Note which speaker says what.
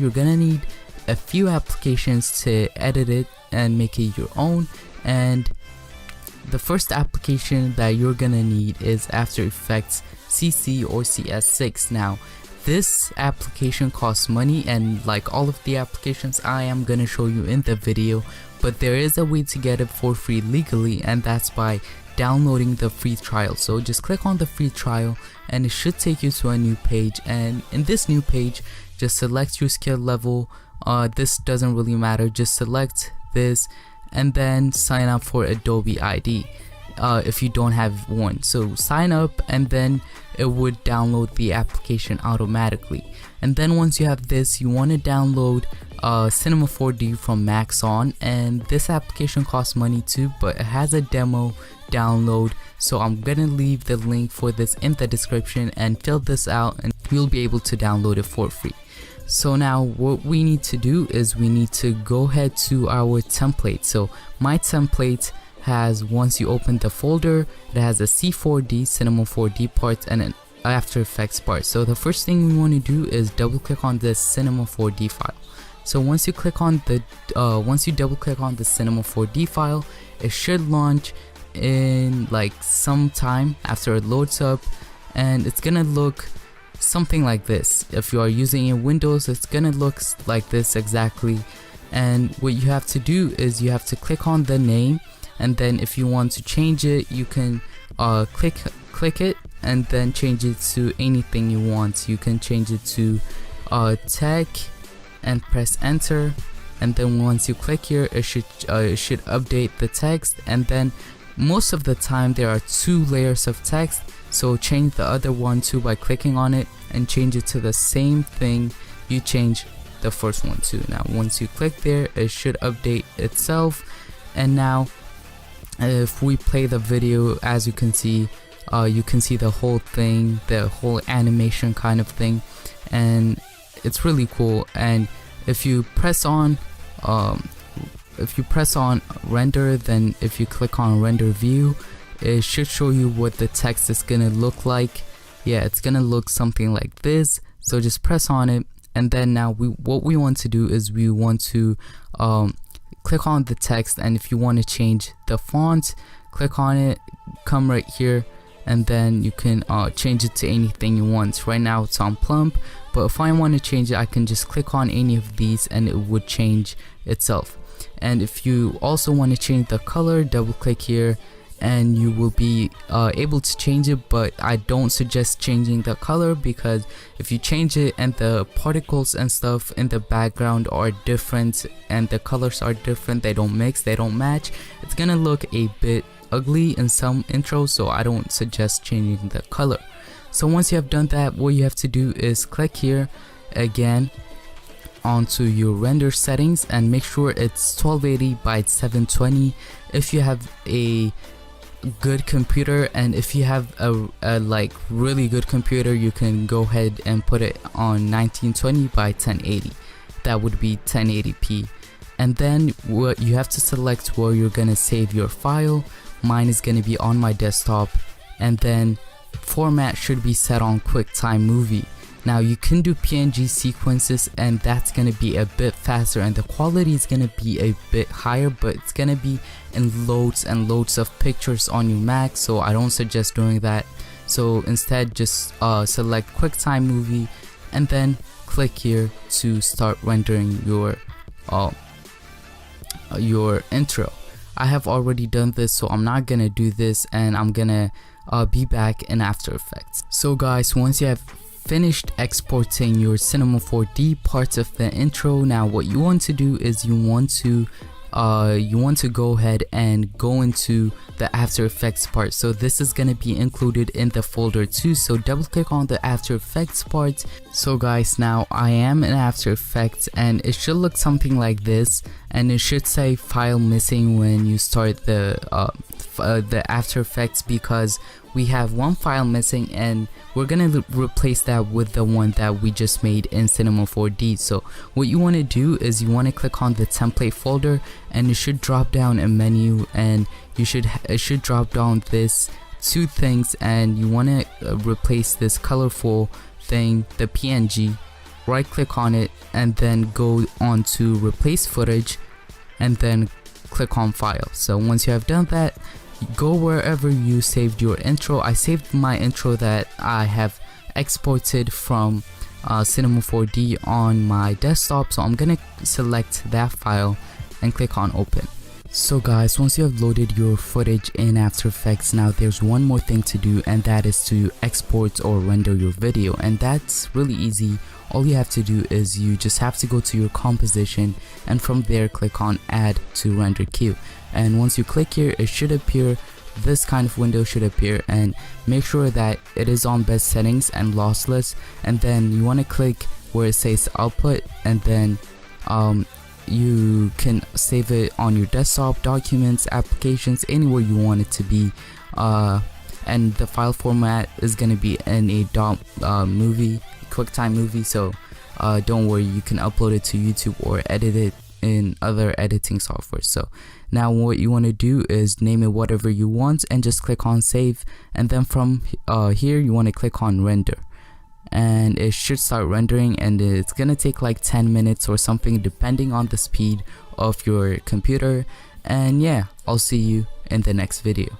Speaker 1: you're gonna need a few applications to edit it and make it your own. And the first application that you're gonna need is After Effects CC or CS6. Now this application costs money, and like all of the applications I am gonna show you in the video, but there is a way to get it for free legally, and that's by downloading the free trial. So just click on the free trial and it should take you to a new page, and in this new page just select your skill level. This doesn't really matter, just select this and then sign up for Adobe ID if you don't have one. So sign up and then it would download the application automatically. And then once you have this, you want to download Cinema 4D from Maxon, and this application costs money too, but it has a demo download, so I'm gonna leave the link for this in the description, and fill this out and you'll be able to download it for free. So now what we need to do is we need to go ahead to our template. So my template has, once you open the folder, it has a C4D Cinema 4D part and an After Effects part. So the first thing we want to do is double click on this Cinema 4D file. So once you click on the double click on the Cinema 4D file, it should launch in like some time after it loads up, and it's gonna look something like this. If you are using in Windows, it's gonna look like this exactly. And what you have to do is you have to click on the name, and then if you want to change it, you can click it and then change it to anything you want. You can change it to tech and press enter, and then once you click here, it should update the text. And then most of the time there are 2 layers of text, so change the other one too by clicking on it and change it to the same thing you change the first one to. Now once you click there, it should update itself. And now if we play the video, as you can see the whole thing, the whole animation kind of thing, and it's really cool. And if you press on render, then if you click on render view, it should show you what the text is gonna look like. Yeah, it's gonna look something like this. So just press on it, and then now what we want to do is we want to click on the text, and if you want to change the font, click on it, come right here, and then you can change it to anything you want. Right now it's on plump, but if I want to change it, I can just click on any of these and it would change itself. And if you also want to change the color, double click here and you will be able to change it, but I don't suggest changing the color, because if you change it and the particles and stuff in the background are different and the colors are different, they don't mix, they don't match, it's gonna look a bit ugly in some intros, so I don't suggest changing the color. So once you have done that, what you have to do is click here again onto your render settings and make sure it's 1280 by 720 if you have a good computer. And if you have a like really good computer, you can go ahead and put it on 1920 by 1080. That would be 1080p. And then what you have to select where you're gonna save your file. Mine is gonna be on my desktop, and then format should be set on QuickTime Movie. Now you can do PNG sequences, and that's gonna be a bit faster and the quality is gonna be a bit higher, but it's gonna be in loads and loads of pictures on your Mac, so I don't suggest doing that. So instead just select QuickTime Movie and then click here to start rendering your intro. I have already done this, so I'm not gonna do this, and I'm gonna be back in After Effects. So guys, once you have finished exporting your Cinema 4D parts of the intro, now what you want to do is you want to go ahead and go into the After Effects part. So this is going to be included in the folder too, so double click on the After Effects part. So guys, now I am in After Effects and it should look something like this, and it should say file missing when you start the After Effects, because we have one file missing and we're gonna replace that with the one that we just made in Cinema 4D. So what you want to do is you want to click on the template folder, and it should drop down a menu, and it should drop down this 2 things, and you want to replace this colorful thing, the PNG, right click on it and then go on to replace footage and then click on file. So once you have done that, go wherever you saved your intro. I saved my intro that I have exported from Cinema 4D on my desktop, so I'm gonna select that file and click on open. So guys, once you have loaded your footage in After Effects, now there's one more thing to do, and that is to export or render your video, and that's really easy. All you have to do is you just have to go to your composition and from there click on add to render queue, and once you click here, it should appear, this kind of window should appear, and make sure that it is on best settings and lossless, and then you want to click where it says output, and then you can save it on your desktop, documents, applications, anywhere you want it to be, and the file format is going to be in a movie, QuickTime movie, so don't worry, you can upload it to YouTube or edit it in other editing software. So now what you want to do is name it whatever you want and just click on save, and then from here you want to click on render, and it should start rendering, and it's gonna take like 10 minutes or something depending on the speed of your computer. And yeah, I'll see you in the next video.